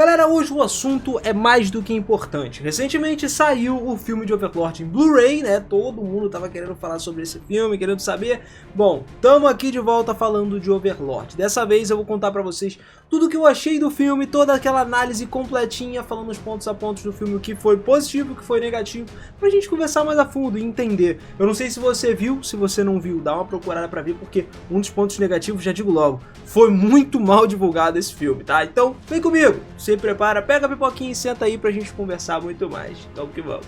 Galera, hoje o assunto é mais do que importante. Recentemente saiu o filme de Overlord em Blu-ray, né? Todo mundo tava querendo falar sobre esse filme, querendo saber. Bom, tamo aqui de volta falando de Overlord. Dessa vez eu vou contar pra vocês tudo o que eu achei do filme, toda aquela análise completinha, falando os pontos a pontos do filme, o que foi positivo, o que foi negativo, pra gente conversar mais a fundo e entender. Eu não sei se você viu, se você não viu, dá uma procurada pra ver, porque um dos pontos negativos, já digo logo, foi muito mal divulgado esse filme, tá? Então, vem comigo! Se prepara, pega a pipoquinha e senta aí pra gente conversar muito mais. Então que vamos.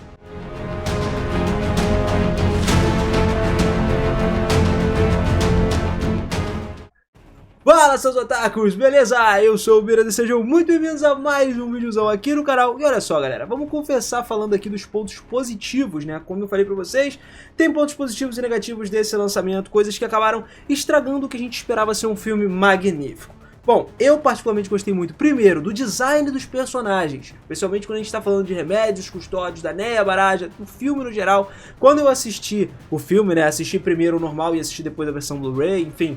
Fala, seus otakus, beleza? Eu sou o Bira e sejam muito bem-vindos a mais um videozão aqui no canal. E olha só, galera, vamos confessar falando aqui dos pontos positivos, né? Como eu falei pra vocês, tem pontos positivos e negativos desse lançamento, coisas que acabaram estragando o que a gente esperava ser um filme magnífico. Bom, eu particularmente gostei muito, primeiro, do design dos personagens, especialmente quando a gente tá falando de Remédios, Custódios, da Neia, Baraja, do filme no geral. Quando eu assisti o filme, né, assisti primeiro o normal e assisti depois a versão Blu-ray, enfim,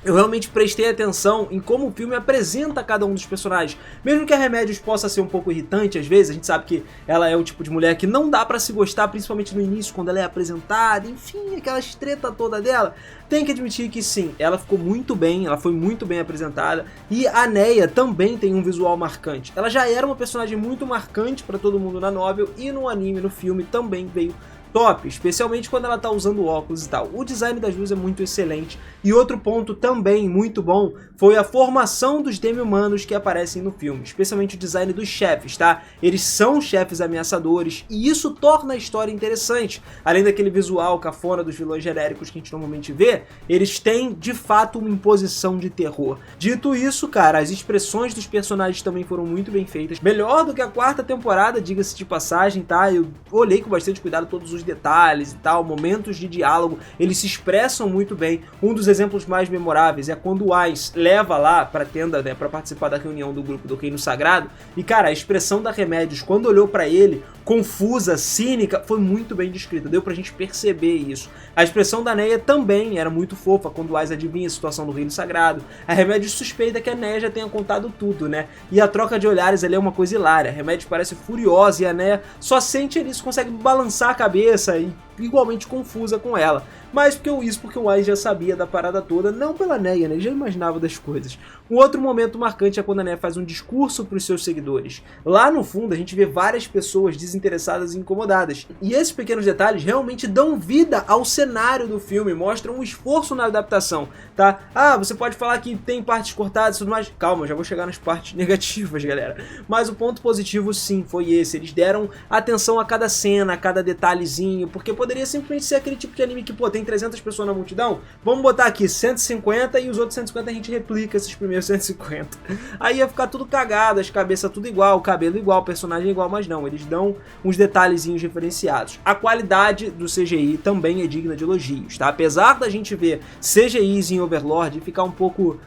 eu realmente prestei atenção em como o filme apresenta cada um dos personagens. Mesmo que a Remédios possa ser um pouco irritante às vezes, a gente sabe que ela é o tipo de mulher que não dá pra se gostar, principalmente no início, quando ela é apresentada, enfim, aquela treta toda dela. Tem que admitir que sim, ela ficou muito bem, ela foi muito bem apresentada, e a Neia também tem um visual marcante. Ela já era uma personagem muito marcante pra todo mundo na novel, e no anime, no filme, também veio top, especialmente quando ela tá usando óculos e tal. O design das luzes é muito excelente. E outro ponto também muito bom foi a formação dos demi-humanos que aparecem no filme, especialmente o design dos chefes, tá? Eles são chefes ameaçadores e isso torna a história interessante. Além daquele visual cafona dos vilões genéricos que a gente normalmente vê, eles têm de fato uma imposição de terror. Dito isso, cara, as expressões dos personagens também foram muito bem feitas. Melhor do que a quarta temporada, diga-se de passagem, tá? Eu olhei com bastante cuidado todos os detalhes e tal, momentos de diálogo, eles se expressam muito bem. Um dos exemplos mais memoráveis é quando o Ais leva lá pra tenda, né, pra participar da reunião do grupo do Reino Sagrado, e cara, a expressão da Remédios quando olhou pra ele, confusa, cínica, foi muito bem descrita, deu pra gente perceber isso. A expressão da Neia também era muito fofa quando o Ais adivinha a situação do Reino Sagrado. A Remédios suspeita que a Neia já tenha contado tudo, né, e a troca de olhares ali é uma coisa hilária. A Remédios parece furiosa e a Neia só sente isso, consegue balançar a cabeça e igualmente confusa com ela. Mas porque o Ais já sabia da parada toda, não pela Neia, né? Ele já imaginava das coisas. Um outro momento marcante é quando a Neia faz um discurso para os seus seguidores. Lá no fundo a gente vê várias pessoas desinteressadas e incomodadas. E esses pequenos detalhes realmente dão vida ao cenário do filme, mostram um esforço na adaptação, tá? Ah, você pode falar que tem partes cortadas e tudo mais. Calma, já vou chegar nas partes negativas, galera. Mas o ponto positivo sim, foi esse. Eles deram atenção a cada cena, a cada detalhezinho, porque poderia simplesmente ser aquele tipo de anime que, pô, tem 300 pessoas na multidão, vamos botar aqui 150 e os outros 150 a gente replica esses primeiros 150. Aí ia ficar tudo cagado, as cabeças tudo igual, o cabelo igual, o personagem igual, mas não, eles dão uns detalhezinhos diferenciados. A qualidade do CGI também é digna de elogios, tá? Apesar da gente ver CGIs em Overlord e ficar um pouco,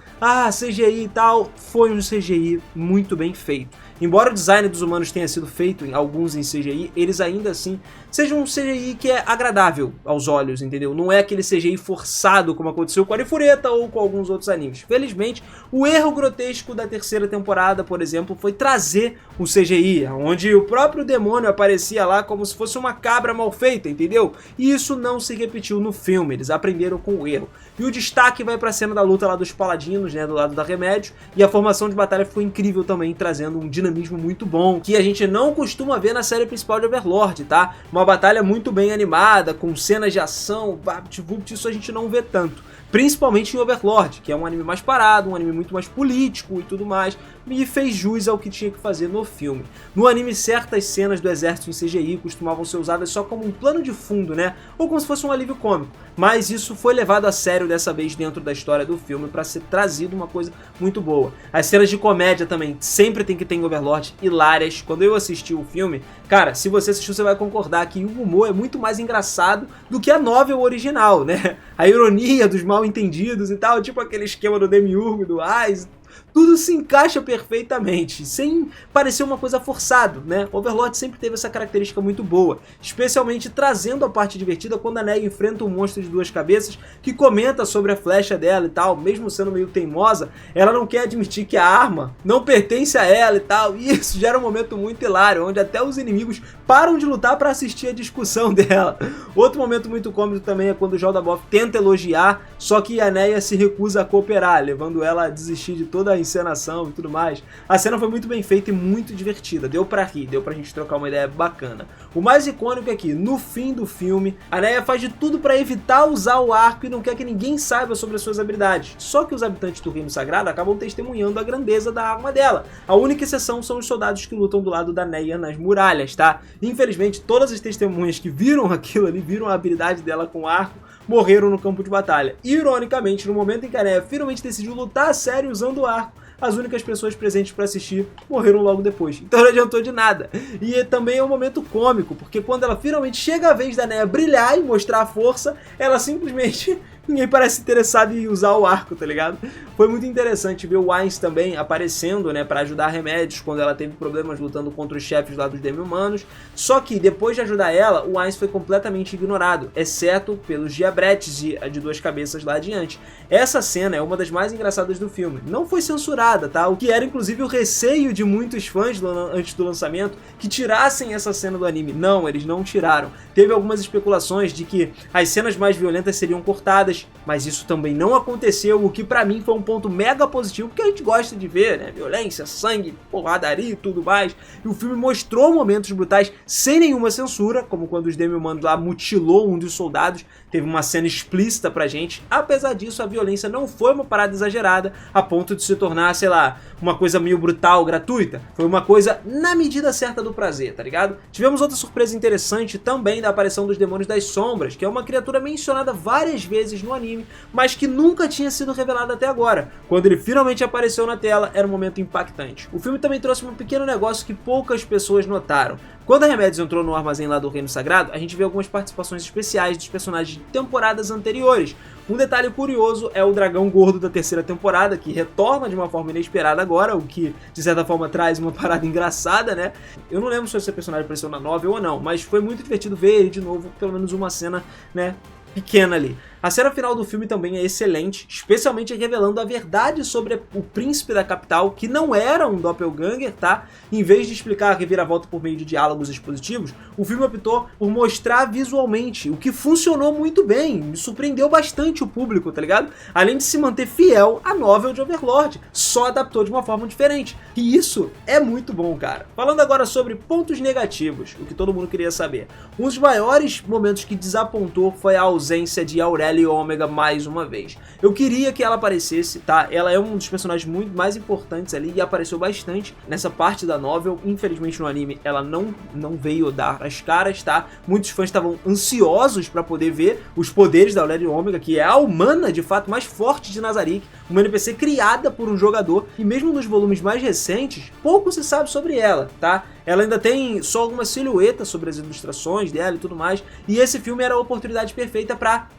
CGI e tal, foi um CGI muito bem feito. Embora o design dos humanos tenha sido feito em alguns em CGI, eles ainda assim sejam um CGI que é agradável aos olhos, entendeu? Não é aquele CGI forçado como aconteceu com Arifureta ou com alguns outros animes. Felizmente, o erro grotesco da terceira temporada, por exemplo, foi trazer o CGI, onde o próprio demônio aparecia lá como se fosse uma cabra mal feita, entendeu? E isso não se repetiu no filme, eles aprenderam com o erro. E o destaque vai pra cena da luta lá dos paladinos, né, do lado da Remédio, e a formação de batalha foi incrível também, trazendo um dinamismo muito bom, que a gente não costuma ver na série principal de Overlord, tá? Uma batalha muito bem animada, com cenas de ação, vapt-vupt, isso a gente não vê tanto. Principalmente em Overlord, que é um anime mais parado, um anime muito mais político e tudo mais, e fez jus ao que tinha que fazer no filme. No anime, certas cenas do exército em CGI costumavam ser usadas só como um plano de fundo, né? Ou como se fosse um alívio cômico. Mas isso foi levado a sério dessa vez dentro da história do filme para ser trazido uma coisa muito boa. As cenas de comédia também sempre tem que ter em Overlord, hilárias. Quando eu assisti o filme, cara, se você assistiu você vai concordar que o humor é muito mais engraçado do que a novel original, né? A ironia dos mal entendidos e tal, tipo aquele esquema do Demiurgo, do Ais, tudo se encaixa perfeitamente, sem parecer uma coisa forçada, né? Overlord sempre teve essa característica muito boa, especialmente trazendo a parte divertida quando a Neia enfrenta um monstro de duas cabeças que comenta sobre a flecha dela e tal, mesmo sendo meio teimosa, ela não quer admitir que a arma não pertence a ela e tal, e isso gera um momento muito hilário, onde até os inimigos param de lutar para assistir a discussão dela. Outro momento muito cômico também é quando o Jodabov tenta elogiar, só que a Neia se recusa a cooperar, levando ela a desistir de toda a encenação e tudo mais. A cena foi muito bem feita e muito divertida, deu pra rir, deu pra gente trocar uma ideia bacana. O mais icônico é que, no fim do filme, a Neia faz de tudo pra evitar usar o arco e não quer que ninguém saiba sobre as suas habilidades. Só que os habitantes do Reino Sagrado acabam testemunhando a grandeza da arma dela. A única exceção são os soldados que lutam do lado da Neia nas muralhas, tá? Infelizmente, todas as testemunhas que viram aquilo ali, viram a habilidade dela com arco, morreram no campo de batalha. Ironicamente, no momento em que a Neia finalmente decidiu lutar a sério usando o arco, as únicas pessoas presentes para assistir morreram logo depois. Então não adiantou de nada. E também é um momento cômico, porque quando ela finalmente chega a vez da Neia brilhar e mostrar a força, ela simplesmente... ninguém parece interessado em usar o arco, tá ligado? Foi muito interessante ver o Ainz também aparecendo, né, pra ajudar Remédios quando ela teve problemas lutando contra os chefes lá dos demi-humanos. Só que depois de ajudar ela, o Ainz foi completamente ignorado, exceto pelos diabretes de duas cabeças lá adiante. Essa cena é uma das mais engraçadas do filme. Não foi censurada, tá? O que era inclusive o receio de muitos fãs antes do lançamento, que tirassem essa cena do anime. Não, eles não tiraram. Teve algumas especulações de que as cenas mais violentas seriam cortadas, mas isso também não aconteceu, o que pra mim foi um ponto mega positivo, porque a gente gosta de ver, né, violência, sangue, porradaria e tudo mais, e o filme mostrou momentos brutais sem nenhuma censura, como quando os demi-humanos lá mutilou um dos soldados, teve uma cena explícita pra gente. Apesar disso, a violência não foi uma parada exagerada, a ponto de se tornar, sei lá, uma coisa meio brutal, gratuita, foi uma coisa na medida certa do prazer, tá ligado? Tivemos outra surpresa interessante também da aparição dos Demônios das Sombras, que é uma criatura mencionada várias vezes no anime, mas que nunca tinha sido revelado até agora. Quando ele finalmente apareceu na tela, era um momento impactante. O filme também trouxe um pequeno negócio que poucas pessoas notaram. Quando a Remédios entrou no armazém lá do Reino Sagrado, a gente vê algumas participações especiais dos personagens de temporadas anteriores. Um detalhe curioso é o dragão gordo da terceira temporada, que retorna de uma forma inesperada agora, o que de certa forma traz uma parada engraçada, né? Eu não lembro se esse personagem apareceu na novel ou não, mas foi muito divertido ver ele de novo, pelo menos uma cena, né, pequena ali. A cena final do filme também é excelente, especialmente revelando a verdade sobre o príncipe da capital, que não era um doppelganger, tá? Em vez de explicar a reviravolta por meio de diálogos expositivos, o filme optou por mostrar visualmente, o que funcionou muito bem, me surpreendeu bastante o público, tá ligado? Além de se manter fiel à novel de Overlord, só adaptou de uma forma diferente. E isso é muito bom, cara. Falando agora sobre pontos negativos, o que todo mundo queria saber. Um dos maiores momentos que desapontou foi a ausência de Aurelia e Ômega mais uma vez. Eu queria que ela aparecesse, tá? Ela é um dos personagens muito mais importantes ali e apareceu bastante nessa parte da novel. Infelizmente no anime ela não veio dar as caras, tá? Muitos fãs estavam ansiosos pra poder ver os poderes da Aurelia e Ômega, que é a humana de fato mais forte de Nazarick, uma NPC criada por um jogador, e mesmo nos volumes mais recentes, pouco se sabe sobre ela, tá? Ela ainda tem só alguma silhueta sobre as ilustrações dela e tudo mais, e esse filme era a oportunidade perfeita pra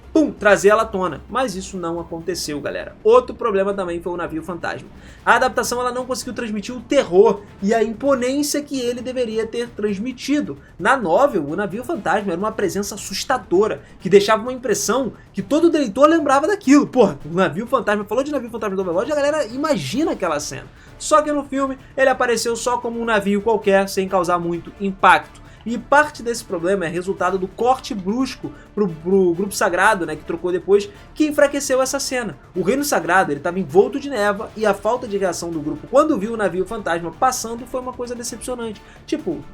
trazer ela à tona, mas isso não aconteceu, galera. Outro problema também foi o Navio Fantasma. A adaptação ela não conseguiu transmitir o terror e a imponência que ele deveria ter transmitido. Na novel, o Navio Fantasma era uma presença assustadora, que deixava uma impressão que todo leitor lembrava daquilo. Porra, o Navio Fantasma, falou de Navio Fantasma do Overlord, a galera imagina aquela cena. Só que no filme, ele apareceu só como um navio qualquer, sem causar muito impacto. E parte desse problema é resultado do corte brusco pro Grupo Sagrado, né, que trocou depois, que enfraqueceu essa cena. O Reino Sagrado estava envolto de névoa e a falta de reação do grupo quando viu o navio fantasma passando foi uma coisa decepcionante. Tipo,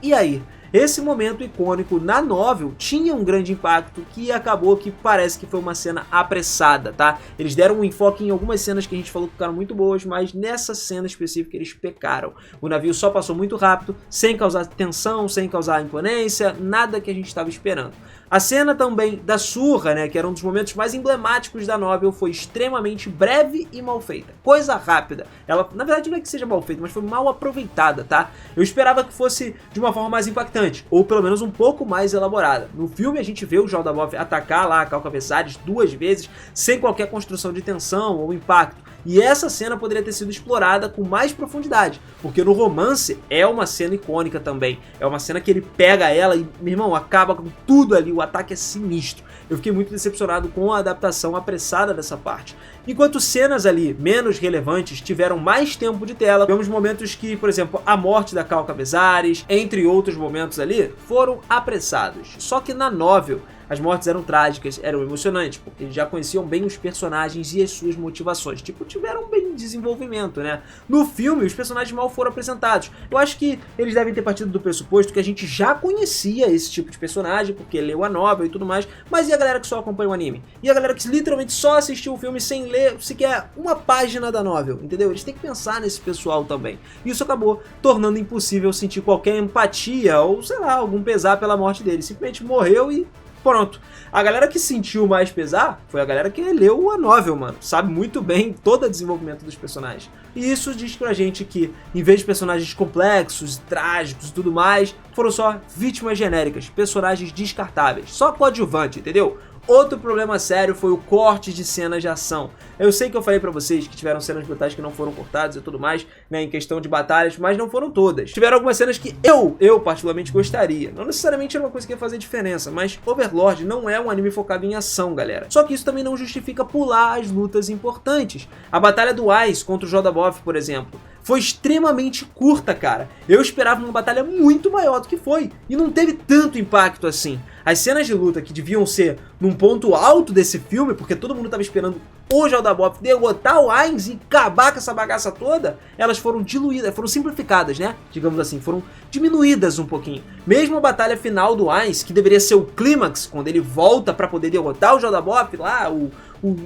e aí? Esse momento icônico na novel tinha um grande impacto que acabou que parece que foi uma cena apressada, tá? Eles deram um enfoque em algumas cenas que a gente falou que ficaram muito boas, mas nessa cena específica eles pecaram. O navio só passou muito rápido, sem causar tensão, sem causar imponência, nada que a gente estava esperando. A cena também da surra, né, que era um dos momentos mais emblemáticos da novel, foi extremamente breve e mal feita. Coisa rápida. Ela, na verdade, não é que seja mal feita, mas foi mal aproveitada, tá? Eu esperava que fosse de uma forma mais impactante, ou pelo menos um pouco mais elaborada. No filme a gente vê o Jodabov atacar lá a Calca Versalhes 2 vezes, sem qualquer construção de tensão ou impacto. E essa cena poderia ter sido explorada com mais profundidade, porque no romance é uma cena icônica também. É uma cena que ele pega ela e, meu irmão, acaba com tudo ali, o ataque é sinistro. Eu fiquei muito decepcionado com a adaptação apressada dessa parte. Enquanto cenas ali menos relevantes tiveram mais tempo de tela, tivemos momentos que, por exemplo, a morte da Cal Cabezares, entre outros momentos ali, foram apressados. Só que na novel, as mortes eram trágicas, eram emocionantes, porque eles já conheciam bem os personagens e as suas motivações. Tipo, tiveram bem desenvolvimento, né? No filme, os personagens mal foram apresentados. Eu acho que eles devem ter partido do pressuposto que a gente já conhecia esse tipo de personagem, porque leu a novel e tudo mais, mas e a galera que só acompanha o anime? E a galera que literalmente só assistiu o filme sem ler sequer uma página da novel, entendeu? Eles têm que pensar nesse pessoal também. Isso acabou tornando impossível sentir qualquer empatia ou, sei lá, algum pesar pela morte dele. Simplesmente morreu e pronto. A galera que sentiu mais pesar foi a galera que leu a novel, mano. Sabe muito bem todo o desenvolvimento dos personagens. E isso diz pra gente que, em vez de personagens complexos, trágicos e tudo mais, foram só vítimas genéricas, personagens descartáveis, só coadjuvante, entendeu? Outro problema sério foi o corte de cenas de ação. Eu sei que eu falei pra vocês que tiveram cenas brutais que não foram cortadas e tudo mais, né, em questão de batalhas, mas não foram todas. Tiveram algumas cenas que eu particularmente gostaria. Não necessariamente era uma coisa que ia fazer diferença, mas Overlord não é um anime focado em ação, galera. Só que isso também não justifica pular as lutas importantes. A batalha do Ice contra o Jodabov, por exemplo, foi extremamente curta, cara. Eu esperava uma batalha muito maior do que foi, e não teve tanto impacto assim. As cenas de luta que deviam ser num ponto alto desse filme, porque todo mundo tava esperando o Jodabov derrotar o Ainz e acabar com essa bagaça toda, elas foram diluídas, foram simplificadas, né? Digamos assim, foram diminuídas um pouquinho. Mesmo a batalha final do Ainz, que deveria ser o clímax, quando ele volta pra poder derrotar o Jodabov lá, o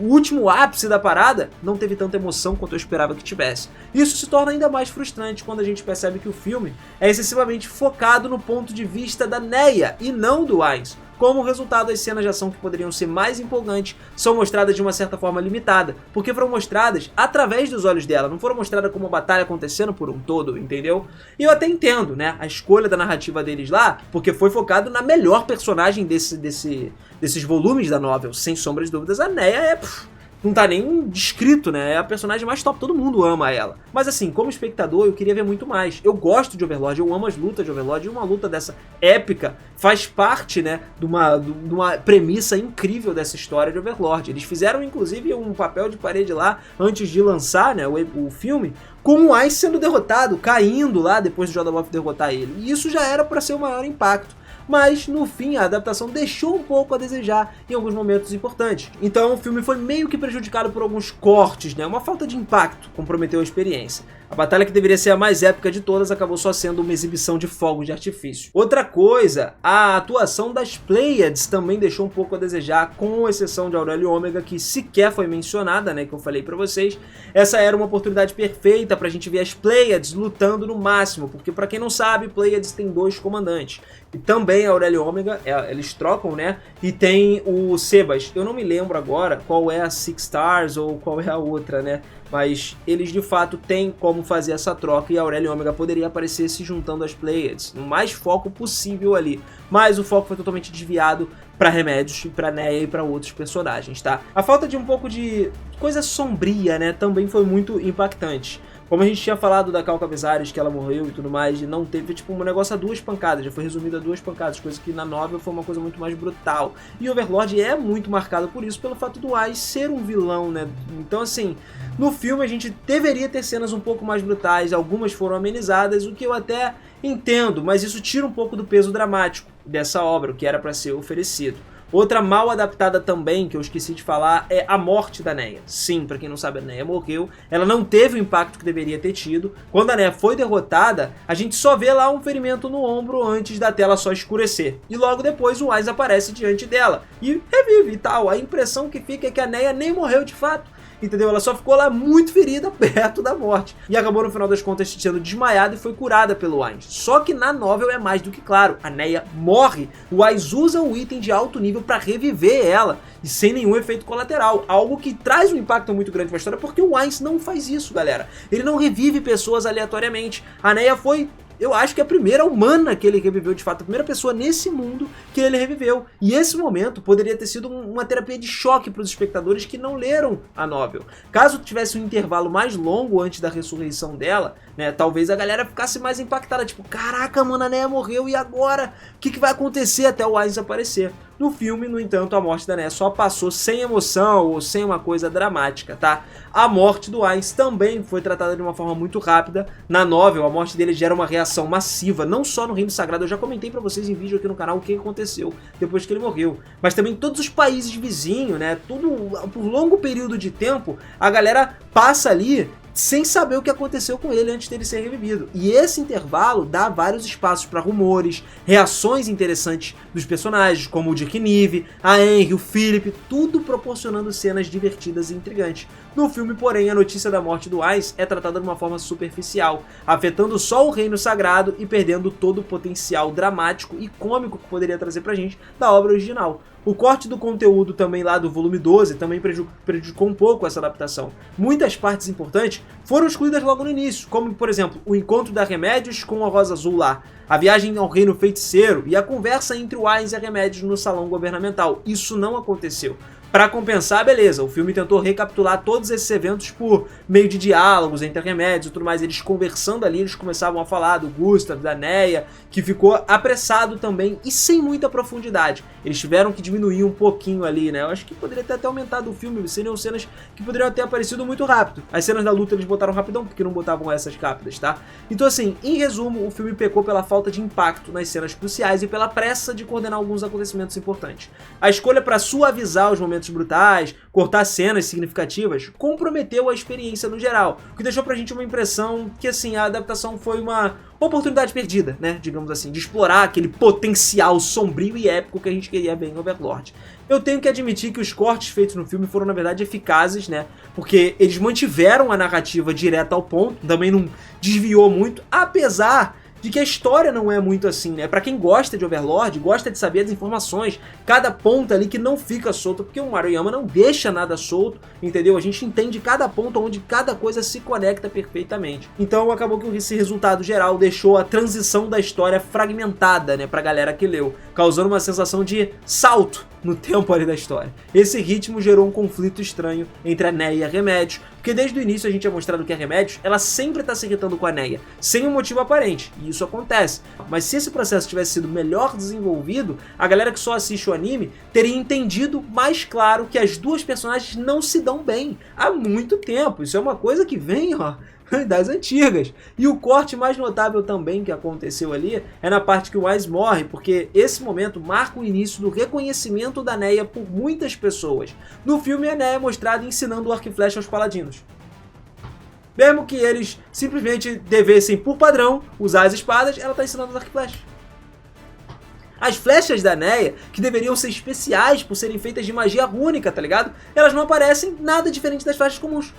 último ápice da parada, não teve tanta emoção quanto eu esperava que tivesse. Isso se torna ainda mais frustrante quando a gente percebe que o filme é excessivamente focado no ponto de vista da Neia e não do Ainz. Como resultado, as cenas de ação que poderiam ser mais empolgantes são mostradas de uma certa forma limitada, porque foram mostradas através dos olhos dela, não foram mostradas como uma batalha acontecendo por um todo, entendeu? E eu até entendo, né, a escolha da narrativa deles lá, porque foi focado na melhor personagem desses volumes da novel, sem sombra de dúvidas. A Neia não tá nem descrito, né? É a personagem mais top, todo mundo ama ela. Mas assim, como espectador, eu queria ver muito mais. Eu gosto de Overlord, eu amo as lutas de Overlord, e uma luta dessa épica faz parte, né, de uma premissa incrível dessa história de Overlord. Eles fizeram, inclusive, um papel de parede lá, antes de lançar, né, o filme, com o Ainz sendo derrotado, caindo lá depois do Jodabov derrotar ele. E isso já era para ser o maior impacto. Mas, no fim, a adaptação deixou um pouco a desejar em alguns momentos importantes. Então, o filme foi meio que prejudicado por alguns cortes, né? Uma falta de impacto comprometeu a experiência. A batalha que deveria ser a mais épica de todas acabou só sendo uma exibição de fogos de artifício. Outra coisa, a atuação das Pleiades também deixou um pouco a desejar, com exceção de Aurélio Ômega, que sequer foi mencionada, né, que eu falei pra vocês. Essa era uma oportunidade perfeita pra gente ver as Pleiades lutando no máximo, porque pra quem não sabe, Pleiades tem 2 comandantes. E também a Aurélio Ômega, eles trocam, né, e tem o Sebas. Eu não me lembro agora qual é a Six Stars ou qual é a outra, né, mas eles de fato têm como fazer essa troca, e a Aurélio Ômega poderia aparecer se juntando às Pleiades, no mais foco possível ali, mas o foco foi totalmente desviado para Remédios, para Neia e para outros personagens, tá? A falta de um pouco de coisa sombria, né, também foi muito impactante. Como a gente tinha falado da Cal Cabezares, que ela morreu e tudo mais, e não teve, tipo, um negócio a 2 pancadas, já foi resumido a 2 pancadas, coisa que na novel foi uma coisa muito mais brutal. E Overlord é muito marcado por isso, pelo fato do Ainz ser um vilão, né? Então, assim, no filme a gente deveria ter cenas um pouco mais brutais, algumas foram amenizadas, o que eu até entendo, mas isso tira um pouco do peso dramático dessa obra, o que era para ser oferecido. Outra mal adaptada também, que eu esqueci de falar, é a morte da Neia. Sim, pra quem não sabe, a Neia morreu. Ela não teve o impacto que deveria ter tido. Quando a Neia foi derrotada, a gente só vê lá um ferimento no ombro antes da tela só escurecer. E logo depois o Ainz aparece diante dela e revive e tal. A impressão que fica é que a Neia nem morreu de fato. Entendeu? Ela só ficou lá muito ferida perto da morte. E acabou no final das contas sendo desmaiada e foi curada pelo Ainz. Só que na novel é mais do que claro. A Neia morre. O Ainz usa um item de alto nível para reviver ela. E sem nenhum efeito colateral. Algo que traz um impacto muito grande pra história, porque o Ainz não faz isso, galera. Ele não revive pessoas aleatoriamente. A Neia foi eu acho que é a primeira humana que ele reviveu de fato, a primeira pessoa nesse mundo que ele reviveu. E esse momento poderia ter sido uma terapia de choque para os espectadores que não leram a novel. Caso tivesse um intervalo mais longo antes da ressurreição dela, né, talvez a galera ficasse mais impactada, tipo, caraca, mano, a Neia morreu e agora? O que vai acontecer até o Ainz aparecer? No filme, no entanto, a morte da Neia só passou sem emoção ou sem uma coisa dramática, tá? A morte do Ainz também foi tratada de uma forma muito rápida. Na novel, a morte dele gera uma reação massiva, não só no Reino Sagrado, eu já comentei pra vocês em vídeo aqui no canal o que aconteceu depois que ele morreu, mas também todos os países vizinhos, né? Tudo, por longo período de tempo, a galera passa ali sem saber o que aconteceu com ele antes dele ser revivido. E esse intervalo dá vários espaços para rumores, reações interessantes dos personagens, como o Dick Nive, a Henry, o Philip, tudo proporcionando cenas divertidas e intrigantes. No filme, porém, a notícia da morte do Ainz é tratada de uma forma superficial, afetando só o Reino Sagrado e perdendo todo o potencial dramático e cômico que poderia trazer pra gente da obra original. O corte do conteúdo também lá do volume 12 também prejudicou um pouco essa adaptação. Muitas partes importantes foram excluídas logo no início, como por exemplo, o encontro da Remédios com a Rosa Azul lá, a viagem ao Reino Feiticeiro e a conversa entre o Ainz e a Remédios no salão governamental. Isso não aconteceu. Para compensar, beleza, o filme tentou recapitular todos esses eventos por meio de diálogos entre Remédios e tudo mais, eles conversando ali, eles começavam a falar do Gustav, da Neia, que ficou apressado também e sem muita profundidade. Eles tiveram que diminuir um pouquinho ali, né? Eu acho que poderia ter até aumentado o filme, seriam cenas que poderiam ter aparecido muito rápido. As cenas da luta eles botaram rapidão, porque não botavam essas rápidas, tá? Então assim, em resumo, o filme pecou pela falta de impacto nas cenas cruciais e pela pressa de coordenar alguns acontecimentos importantes. A escolha para suavizar os momentos brutais, cortar cenas significativas, comprometeu a experiência no geral, o que deixou pra gente uma impressão que assim, a adaptação foi uma oportunidade perdida, né, digamos assim, de explorar aquele potencial sombrio e épico que a gente queria ver em Overlord. Eu tenho que admitir que os cortes feitos no filme foram na verdade eficazes, né, porque eles mantiveram a narrativa direta ao ponto, também não desviou muito, apesar de que a história não é muito assim, né? Pra quem gosta de Overlord, gosta de saber as informações, cada ponto ali que não fica solto, porque o Maruyama não deixa nada solto, entendeu? A gente entende cada ponto onde cada coisa se conecta perfeitamente. Então acabou que esse resultado geral deixou a transição da história fragmentada, né, pra galera que leu, causando uma sensação de salto no tempo ali da história. Esse ritmo gerou um conflito estranho entre a Neia e a Remédios, porque desde o início a gente é mostrado que a Remédios, ela sempre tá se irritando com a Neia, sem um motivo aparente, e isso acontece. Mas se esse processo tivesse sido melhor desenvolvido, a galera que só assiste o anime teria entendido mais claro que as duas personagens não se dão bem há muito tempo. Isso é uma coisa que vem, ó, das antigas. E o corte mais notável também que aconteceu ali é na parte que o Ainz morre, porque esse momento marca o início do reconhecimento da Neia por muitas pessoas. No filme, a Neia é mostrada ensinando o arco e flecha aos paladinos. Mesmo que eles simplesmente devessem, por padrão, usar as espadas, ela está ensinando os arco e flecha. As flechas da Neia, que deveriam ser especiais por serem feitas de magia rúnica, tá ligado? Elas não aparecem nada diferente das flechas comuns.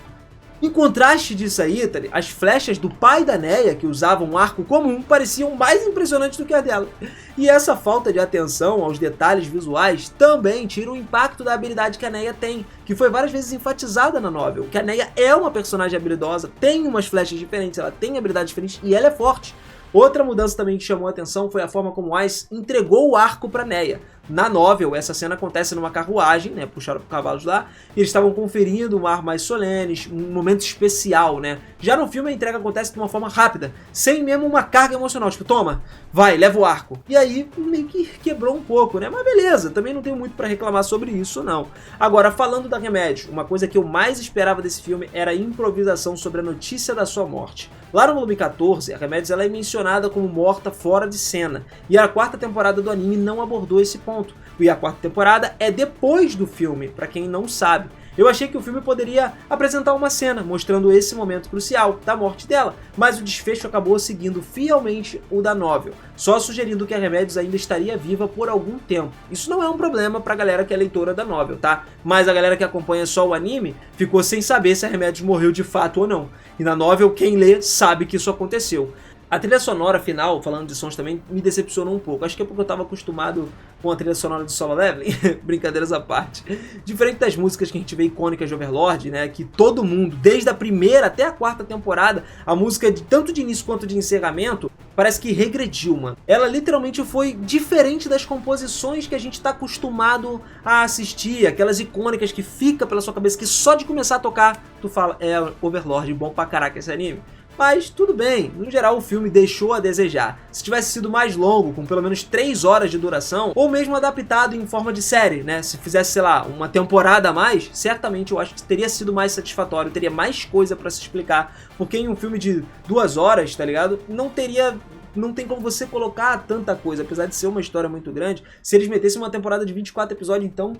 Em contraste disso aí, as flechas do pai da Neia, que usavam um arco comum, pareciam mais impressionantes do que a dela. E essa falta de atenção aos detalhes visuais também tira o impacto da habilidade que a Neia tem, que foi várias vezes enfatizada na novel, que a Neia é uma personagem habilidosa, tem umas flechas diferentes, ela tem habilidades diferentes e ela é forte. Outra mudança também que chamou a atenção foi a forma como Ainz entregou o arco para Neia. Na novel, essa cena acontece numa carruagem, né, puxaram cavalos lá, e eles estavam conferindo um ar mais solene, um momento especial, né. Já no filme a entrega acontece de uma forma rápida, sem mesmo uma carga emocional, tipo, toma, vai, leva o arco. E aí meio que quebrou um pouco, né, mas beleza, também não tenho muito pra reclamar sobre isso não. Agora, falando da Remédios, uma coisa que eu mais esperava desse filme era a improvisação sobre a notícia da sua morte. Lá no volume 14, a Remédios ela é mencionada como morta fora de cena, e a quarta temporada do anime não abordou esse ponto. E a quarta temporada é depois do filme, pra quem não sabe. Eu achei que o filme poderia apresentar uma cena mostrando esse momento crucial da morte dela, mas o desfecho acabou seguindo fielmente o da novel, só sugerindo que a Remédios ainda estaria viva por algum tempo. Isso não é um problema pra galera que é leitora da novel, tá? Mas a galera que acompanha só o anime ficou sem saber se a Remédios morreu de fato ou não. E na novel, quem lê sabe que isso aconteceu. A trilha sonora final, falando de sons também, me decepcionou um pouco. Acho que é porque eu estava acostumado com a trilha sonora de Solo Leveling, brincadeiras à parte. Diferente das músicas que a gente vê icônicas de Overlord, né, que todo mundo, desde a primeira até a quarta temporada, a música tanto de início quanto de encerramento, parece que regrediu, mano. Ela literalmente foi diferente das composições que a gente tá acostumado a assistir, aquelas icônicas que fica pela sua cabeça, que só de começar a tocar, tu fala, Overlord, bom pra caraca esse anime. Mas tudo bem, no geral o filme deixou a desejar. Se tivesse sido mais longo, com pelo menos 3 horas de duração, ou mesmo adaptado em forma de série, né? Se fizesse, sei lá, uma temporada a mais, certamente eu acho que teria sido mais satisfatório, teria mais coisa pra se explicar. Porque em um filme de 2 horas, tá ligado? Não tem como você colocar tanta coisa, apesar de ser uma história muito grande. Se eles metessem uma temporada de 24 episódios, então,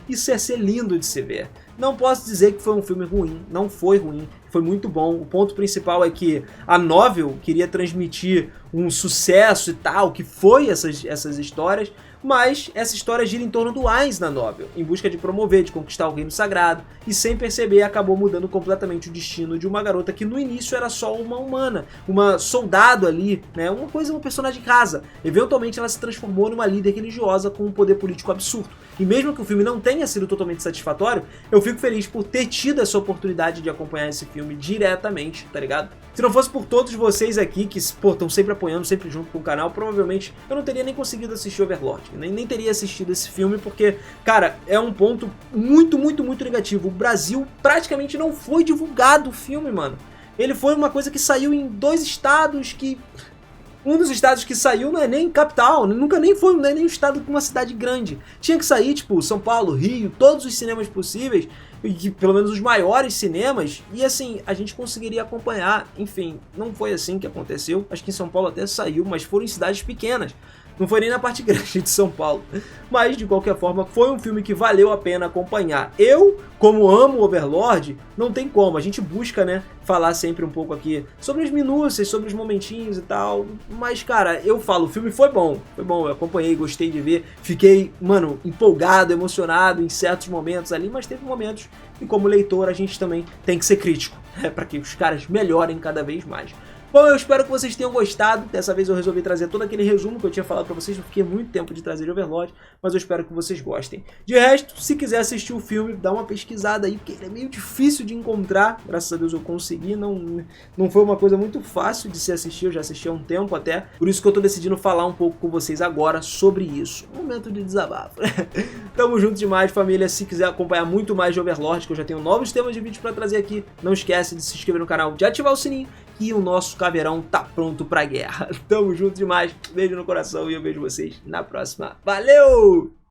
isso ia ser lindo de se ver. Não posso dizer que foi um filme ruim, não foi ruim, foi muito bom. O ponto principal é que a novel queria transmitir um sucesso e tal, que foi essas histórias, mas essa história gira em torno do Ainz na novel, em busca de promover, de conquistar o reino sagrado, e sem perceber acabou mudando completamente o destino de uma garota que no início era só uma humana, uma soldado ali, né, uma personagem rasa. Eventualmente ela se transformou numa líder religiosa com um poder político absurdo. E mesmo que o filme não tenha sido totalmente satisfatório, eu fico feliz por ter tido essa oportunidade de acompanhar esse filme diretamente, tá ligado? Se não fosse por todos vocês aqui que, estão sempre apoiando, sempre junto com o canal, provavelmente eu não teria nem conseguido assistir Overlord, nem teria assistido esse filme, porque, cara, é um ponto muito, muito, muito negativo. O Brasil praticamente não foi divulgado o filme, mano. Ele foi uma coisa que saiu em 2 estados que... Um dos estados que saiu não é nem capital, nunca nem foi, não é nem um estado com uma cidade grande. Tinha que sair, tipo, São Paulo, Rio, todos os cinemas possíveis, e pelo menos os maiores cinemas, e assim, a gente conseguiria acompanhar. Enfim, não foi assim que aconteceu. Acho que em São Paulo até saiu, mas foram em cidades pequenas. Não foi nem na parte grande de São Paulo. Mas, de qualquer forma, foi um filme que valeu a pena acompanhar. Eu, como amo Overlord, não tem como. A gente busca, né, falar sempre um pouco aqui sobre as minúcias, sobre os momentinhos e tal. Mas, cara, eu falo, o filme foi bom. Foi bom, eu acompanhei, gostei de ver. Fiquei, mano, empolgado, emocionado em certos momentos ali. Mas teve momentos que, como leitor, a gente também tem que ser crítico, né, para que os caras melhorem cada vez mais. Bom, eu espero que vocês tenham gostado. Dessa vez eu resolvi trazer todo aquele resumo que eu tinha falado pra vocês. Eu fiquei muito tempo de trazer de Overlord, mas eu espero que vocês gostem. De resto, se quiser assistir o filme, dá uma pesquisada aí, porque ele é meio difícil de encontrar. Graças a Deus eu consegui, não foi uma coisa muito fácil de se assistir, eu já assisti há um tempo até. Por isso que eu tô decidindo falar um pouco com vocês agora sobre isso. Um momento de desabafo. Tamo junto demais, família. Se quiser acompanhar muito mais de Overlord, que eu já tenho novos temas de vídeo pra trazer aqui, não esquece de se inscrever no canal, de ativar o sininho, que o nosso caveirão tá pronto pra guerra. Tamo junto demais, beijo no coração e eu vejo vocês na próxima. Valeu!